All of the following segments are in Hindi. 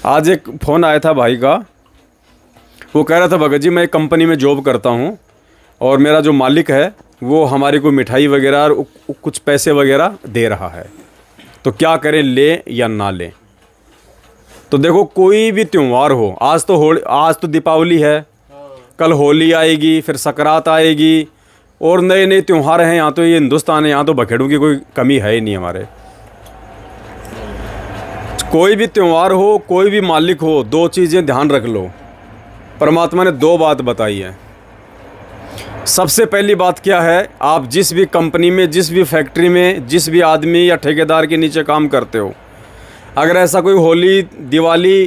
आज एक फ़ोन आया था भाई का। वो कह रहा था भगत जी मैं एक कंपनी में जॉब करता हूँ और मेरा जो मालिक है वो हमारे को मिठाई वगैरह और कुछ पैसे वगैरह दे रहा है, तो क्या करें, ले या ना लें। तो देखो कोई भी त्यौहार हो, आज तो दीपावली है, कल होली आएगी, फिर सकरात आएगी और नए नए त्यौहार हैं। यहाँ तो ये हिंदुस्तान है, यहाँ तो बखेड़ों की कोई कमी है ही नहीं हमारे। कोई भी त्यौहार हो, कोई भी मालिक हो, दो चीज़ें ध्यान रख लो। परमात्मा ने दो बात बताई है। सबसे पहली बात क्या है, आप जिस भी कंपनी में, जिस भी फैक्ट्री में, जिस भी आदमी या ठेकेदार के नीचे काम करते हो, अगर ऐसा कोई होली, दिवाली,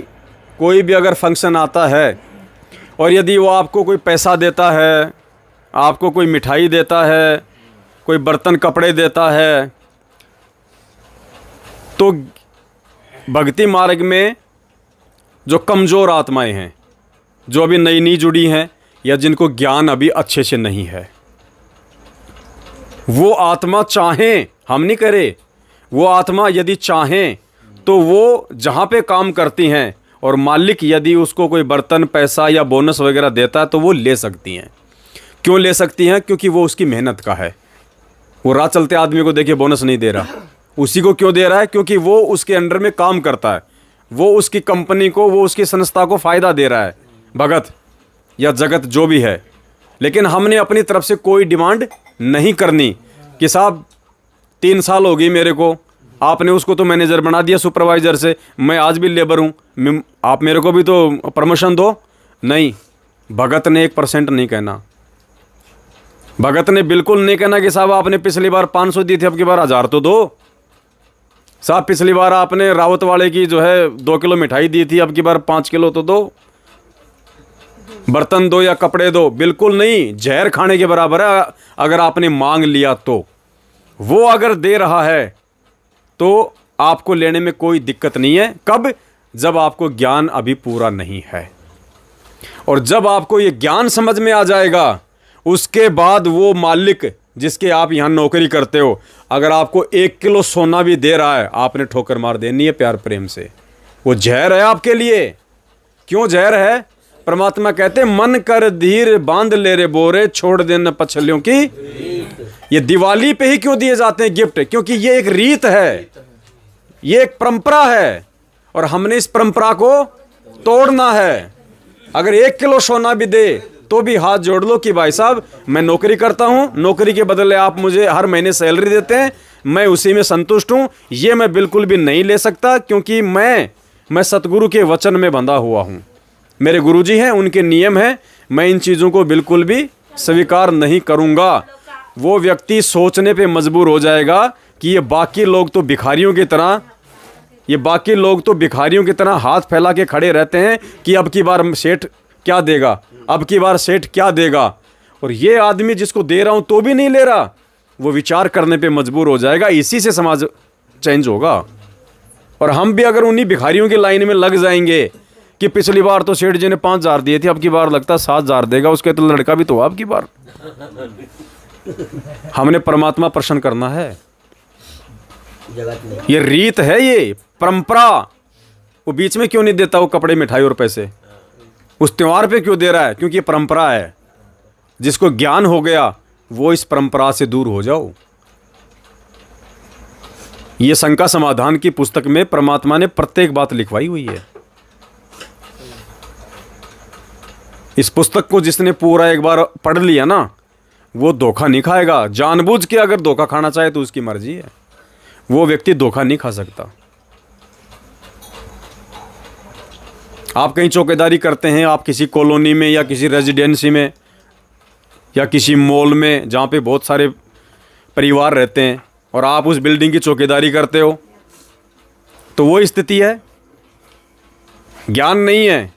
कोई भी अगर फंक्शन आता है और यदि वो आपको कोई पैसा देता है, आपको कोई मिठाई देता है, कोई बर्तन कपड़े देता है, तो भक्ति मार्ग में जो कमज़ोर आत्माएं हैं, जो अभी नई नई जुड़ी हैं या जिनको ज्ञान अभी अच्छे से नहीं है, वो आत्मा चाहें, हम नहीं करे, वो आत्मा यदि चाहें तो वो जहाँ पे काम करती हैं और मालिक यदि उसको कोई बर्तन, पैसा या बोनस वगैरह देता है तो वो ले सकती हैं। क्यों ले सकती हैं? क्योंकि वो उसकी मेहनत का है। वो राह चलते आदमी को देखिए बोनस नहीं दे रहा, उसी को क्यों दे रहा है? क्योंकि वो उसके अंडर में काम करता है, वो उसकी कंपनी को, वो उसकी संस्था को फ़ायदा दे रहा है, भगत या जगत जो भी है। लेकिन हमने अपनी तरफ से कोई डिमांड नहीं करनी कि साहब 3 साल हो गई मेरे को, आपने उसको तो मैनेजर बना दिया सुपरवाइज़र से, मैं आज भी लेबर हूँ, आप मेरे को भी तो प्रमोशन दो। नहीं, भगत ने 1% नहीं कहना। भगत ने बिल्कुल नहीं कहना कि साहब आपने पिछली बार 500 दी थी, अब की बार 1000 तो दो। साहब पिछली बार आपने रावत वाले की जो है 2 किलो मिठाई दी थी, अब की बार 5 किलो तो दो। बर्तन दो या कपड़े दो, बिल्कुल नहीं, जहर खाने के बराबर है अगर आपने मांग लिया तो। वो अगर दे रहा है तो आपको लेने में कोई दिक्कत नहीं है। कब? जब आपको ज्ञान अभी पूरा नहीं है। और जब आपको ये ज्ञान समझ में आ जाएगा, उसके बाद वो मालिक जिसके आप यहाँ नौकरी करते हो, अगर आपको 1 किलो सोना भी दे रहा है, आपने ठोकर मार देनी है प्यार प्रेम से। वो जहर है आपके लिए। क्यों जहर है? परमात्मा कहते मन कर धीर बांध ले रे बोरे, छोड़ देना पछलियों की। ये दिवाली पे ही क्यों दिए जाते हैं गिफ्ट? क्योंकि ये एक रीत है, ये एक परंपरा है और हमने इस परंपरा को तोड़ना है। अगर 1 किलो सोना भी दे तो भी हाथ जोड़ लो कि भाई साहब मैं नौकरी करता हूं, नौकरी के बदले आप मुझे हर महीने सैलरी देते हैं, मैं उसी में संतुष्ट हूं। ये मैं बिल्कुल भी नहीं ले सकता, क्योंकि मैं सतगुरु के वचन में बंधा हुआ हूं। मेरे गुरुजी हैं, उनके नियम हैं, मैं इन चीज़ों को बिल्कुल भी स्वीकार नहीं करूंगा। वो व्यक्ति सोचने पे मजबूर हो जाएगा कि ये बाकी लोग तो भिखारियों की तरह हाथ फैला के खड़े रहते हैं कि अब की बार सेठ क्या देगा, अब की बार सेठ क्या देगा। और ये आदमी जिसको दे रहा हूं तो भी नहीं ले रहा, वो विचार करने पे मजबूर हो जाएगा। इसी से समाज चेंज होगा। और हम भी अगर उन्हीं भिखारियों की लाइन में लग जाएंगे कि पिछली बार तो सेठ जी ने 5000 दिए थे, अब की बार लगता है 7000 देगा, उसके तो लड़का भी तो अब की बार। हमने परमात्मा प्रसन्न करना है, ये रीत है, ये परंपरा। वो बीच में क्यों नहीं देता वो कपड़े, मिठाई और पैसे? उस त्योहार पे क्यों दे रहा है? क्योंकि ये परंपरा है। जिसको ज्ञान हो गया वो इस परंपरा से दूर हो जाओ। ये शंका समाधान की पुस्तक में परमात्मा ने प्रत्येक बात लिखवाई हुई है। इस पुस्तक को जिसने पूरा एक बार पढ़ लिया ना, वो धोखा नहीं खाएगा। जानबूझ के अगर धोखा खाना चाहे तो उसकी मर्जी है, वो व्यक्ति धोखा नहीं खा सकता। आप कहीं चौकीदारी करते हैं, आप किसी कॉलोनी में या किसी रेजिडेंसी में या किसी मॉल में जहाँ पे बहुत सारे परिवार रहते हैं और आप उस बिल्डिंग की चौकीदारी करते हो, तो वो स्थिति है। ज्ञान नहीं है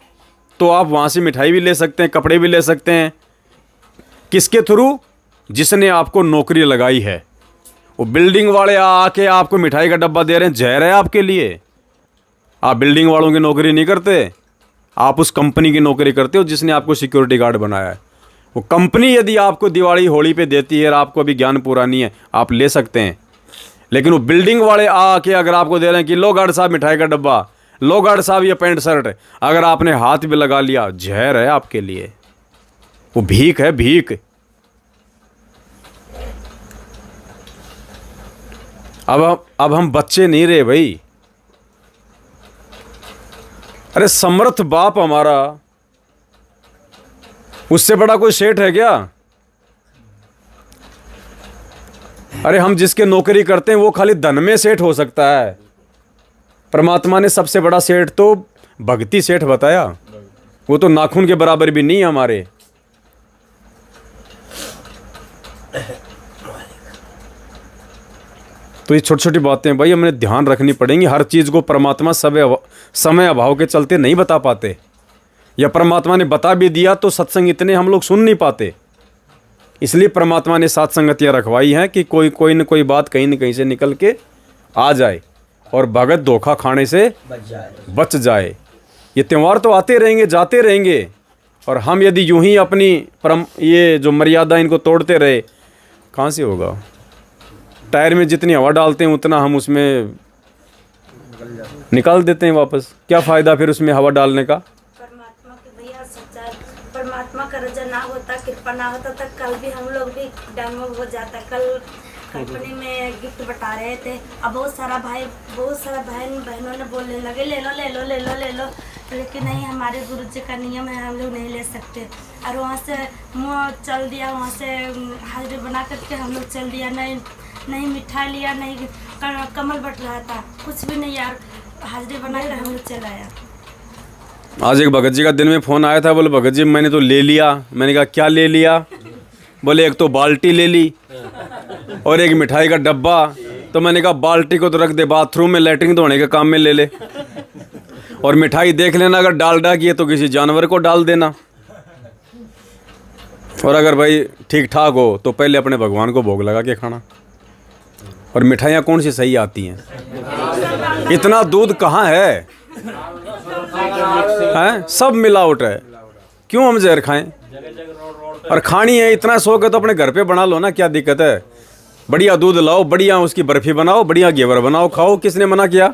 तो आप वहाँ से मिठाई भी ले सकते हैं, कपड़े भी ले सकते हैं। किसके थ्रू? जिसने आपको नौकरी लगाई है। वो बिल्डिंग वाले आके आपको मिठाई का डब्बा दे रहे हैं, जहर है आपके लिए। आप बिल्डिंग वालों की नौकरी नहीं करते, आप उस कंपनी की नौकरी करते हो जिसने आपको सिक्योरिटी गार्ड बनाया है। वो कंपनी यदि आपको दिवाली होली पे देती है और आपको अभी ज्ञान पूरा नहीं है, आप ले सकते हैं। लेकिन वो बिल्डिंग वाले आके अगर आपको दे रहे हैं कि लो गार्ड साहब मिठाई का डब्बा, लो गार्ड साहब ये पैंट शर्ट, अगर आपने हाथ भी लगा लिया जहर है आपके लिए, वो भीख है, भीख। अब हम बच्चे नहीं रहे भाई। अरे समर्थ बाप हमारा, उससे बड़ा कोई सेठ है क्या? अरे हम जिसके नौकरी करते हैं वो खाली धन में सेठ हो सकता है। परमात्मा ने सबसे बड़ा सेठ तो भक्ति सेठ बताया, वो तो नाखून के बराबर भी नहीं है हमारे। तो ये छोटी छोटी बातें भाई हमें ध्यान रखनी पड़ेंगी। हर चीज़ को परमात्मा समय अभाव के चलते नहीं बता पाते, या परमात्मा ने बता भी दिया तो सत्संग इतने हम लोग सुन नहीं पाते। इसलिए परमात्मा ने सात संगतियाँ रखवाई हैं कि कोई न कोई बात कहीं न कहीं से निकल के आ जाए और भगत धोखा खाने से बच जाए। ये त्यौहार तो आते रहेंगे जाते रहेंगे, और हम यदि यूं ही अपनी ये जो मर्यादा इनको तोड़ते रहे, कहाँ से होगा? टायर में जितनी हवा डालते हैं उतना हम उसमें निकाल देते हैं वापस। क्या फ़ायदा फिर उसमें हवा डालने का? परमात्मा का रजा ना होता, कृपा ना होता तो कल भी हम लोग भी डेमो हो जाता। कल कंपनी में गिफ्ट बता रहे थे, अब बहुत सारा बहनों ने बोलने लगे ले लो ले लो ले लो ले लो, लेकिन नहीं, हमारे गुरुजी का नियम है, हम लोग नहीं ले सकते। और वहाँ से मुँह चल दिया, वहाँ से हाजिरी बना करके हम लोग चल दिया। नहीं मिठाई लिया, नहीं कमल बट रहा था, कुछ भी नहीं यार, हाजिरी बना कर हम लोग चल आया। आज एक भगत जी का दिन में फ़ोन आया था, बोले भगत जी मैंने तो ले लिया। मैंने कहा क्या ले लिया? बोले एक तो बाल्टी ले ली और एक मिठाई का डब्बा। तो मैंने कहा बाल्टी को तो रख दे बाथरूम में, लैट्रिन धोने के काम में ले ले, और मिठाई देख लेना अगर डालडा की है तो किसी जानवर को डाल देना, और अगर भाई ठीक ठाक हो तो पहले अपने भगवान को भोग लगा के खाना। और मिठाइयाँ कौन सी सही आती हैं? इतना दूध कहाँ है? हैं? सब मिलावट है, क्यों हम जहर खाएं? और खानी है, इतना शौक है तो अपने घर पे बना लो ना, क्या दिक्कत है? बढ़िया दूध लाओ, बढ़िया उसकी बर्फी बनाओ, बढ़िया घेवर बनाओ, खाओ। किसने मना किया?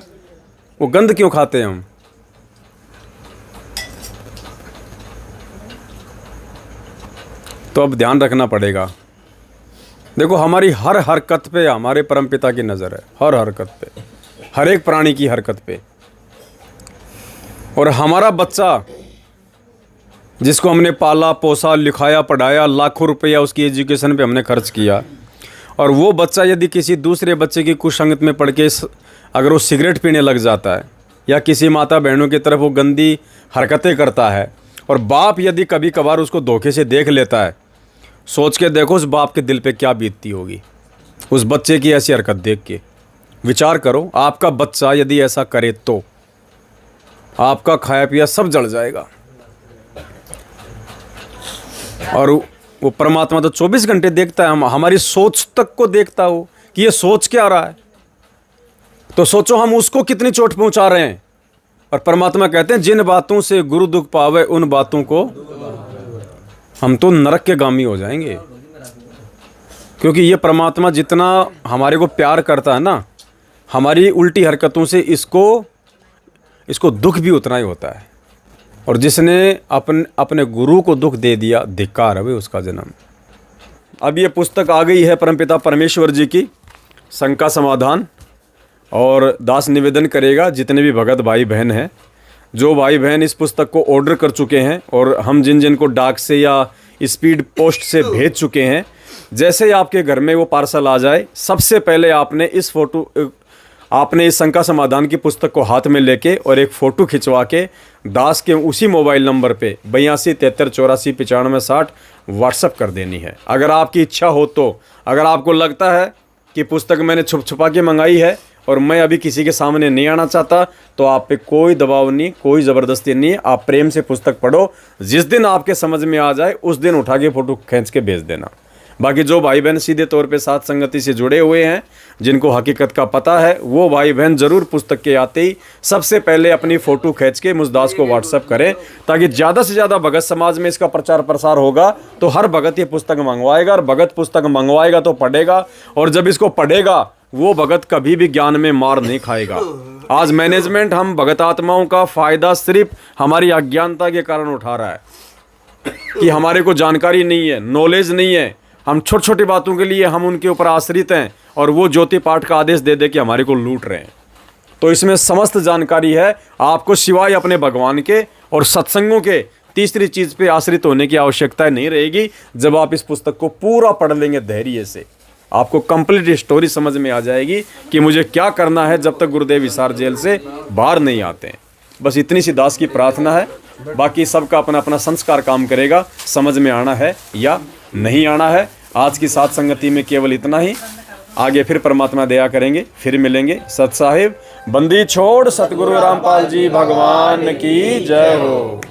वो गंद क्यों खाते हैं हम? तो अब ध्यान रखना पड़ेगा। देखो हमारी हर हरकत पे हमारे परमपिता की नज़र है, हर हरकत पे, हर एक प्राणी की हरकत पे। और हमारा बच्चा जिसको हमने पाला पोसा लिखाया पढ़ाया, लाखों रुपया उसकी एजुकेशन पे हमने खर्च किया, और वो बच्चा यदि किसी दूसरे बच्चे की कुसंगत में पड़ के अगर वो सिगरेट पीने लग जाता है, या किसी माता बहनों की तरफ वो गंदी हरकतें करता है, और बाप यदि कभी कभार उसको धोखे से देख लेता है, सोच के देखो उस बाप के दिल पे क्या बीतती होगी उस बच्चे की ऐसी हरकत देख के। विचार करो, आपका बच्चा यदि ऐसा करे तो आपका खाया पिया सब जल जाएगा। और वो परमात्मा तो 24 घंटे देखता है, हमारी सोच तक को देखता हो कि ये सोच क्या रहा है। तो सोचो हम उसको कितनी चोट पहुंचा रहे हैं। और परमात्मा कहते हैं जिन बातों से गुरु दुख पावे उन बातों को, हम तो नरक के गामी हो जाएंगे। क्योंकि ये परमात्मा जितना हमारे को प्यार करता है ना, हमारी उल्टी हरकतों से इसको दुख भी उतना ही होता है। और जिसने अपने गुरु को दुख दे दिया, धिक्कार है उसका जन्म। अब ये पुस्तक आ गई है परमपिता परमेश्वर जी की, शंका समाधान। और दास निवेदन करेगा जितने भी भगत भाई बहन हैं, जो भाई बहन इस पुस्तक को ऑर्डर कर चुके हैं, और हम जिन को डाक से या स्पीड पोस्ट से भेज चुके हैं, जैसे ही आपके घर में वो पार्सल आ जाए, सबसे पहले आपने इस शंका समाधान की पुस्तक को हाथ में लेके और एक फ़ोटो खिंचवा के दास के उसी मोबाइल नंबर पे 82 73 84 95 60 व्हाट्सअप कर देनी है। अगर आपकी इच्छा हो तो, अगर आपको लगता है कि पुस्तक मैंने छुपा के मंगाई है और मैं अभी किसी के सामने नहीं आना चाहता, तो आप पे कोई दबाव नहीं, कोई ज़बरदस्ती नहीं है। आप प्रेम से पुस्तक पढ़ो, जिस दिन आपके समझ में आ जाए उस दिन उठा के फ़ोटो खींच के भेज देना। बाकी जो भाई बहन सीधे तौर पे साथ संगति से जुड़े हुए हैं, जिनको हकीकत का पता है, वो भाई बहन ज़रूर पुस्तक के आते ही सबसे पहले अपनी फ़ोटो खींच के मुझदास को व्हाट्सअप करें, ताकि ज़्यादा से ज़्यादा भगत समाज में इसका प्रचार प्रसार होगा। तो हर भगत ये पुस्तक मंगवाएगा, और भगत पुस्तक मंगवाएगा तो पढ़ेगा, और जब इसको पढ़ेगा वो भगत कभी भी ज्ञान में मार नहीं खाएगा। आज मैनेजमेंट हम भगत आत्माओं का फायदा सिर्फ हमारी अज्ञानता के कारण उठा रहा है कि हमारे को जानकारी नहीं है, नॉलेज नहीं है। हम छोटी छोटी बातों के लिए हम उनके ऊपर आश्रित हैं और वो ज्योति पाठ का आदेश दे दे के हमारे को लूट रहे हैं। तो इसमें समस्त जानकारी है। आपको सिवाय अपने भगवान के और सत्संगों के तीसरी चीज़ पे आश्रित होने की आवश्यकता नहीं रहेगी। जब आप इस पुस्तक को पूरा पढ़ लेंगे धैर्य से, आपको कंप्लीट स्टोरी समझ में आ जाएगी कि मुझे क्या करना है जब तक गुरुदेव हिसार जेल से बाहर नहीं आते हैं। बस इतनी सी दास की प्रार्थना है। बाकी सबका अपना अपना संस्कार काम करेगा, समझ में आना है या नहीं आना है। आज की साथ संगति में केवल इतना ही। आगे फिर परमात्मा दया करेंगे, फिर मिलेंगे। सत साहिब बंदी छोड़ सतगुरु रामपाल जी भगवान की जय हो।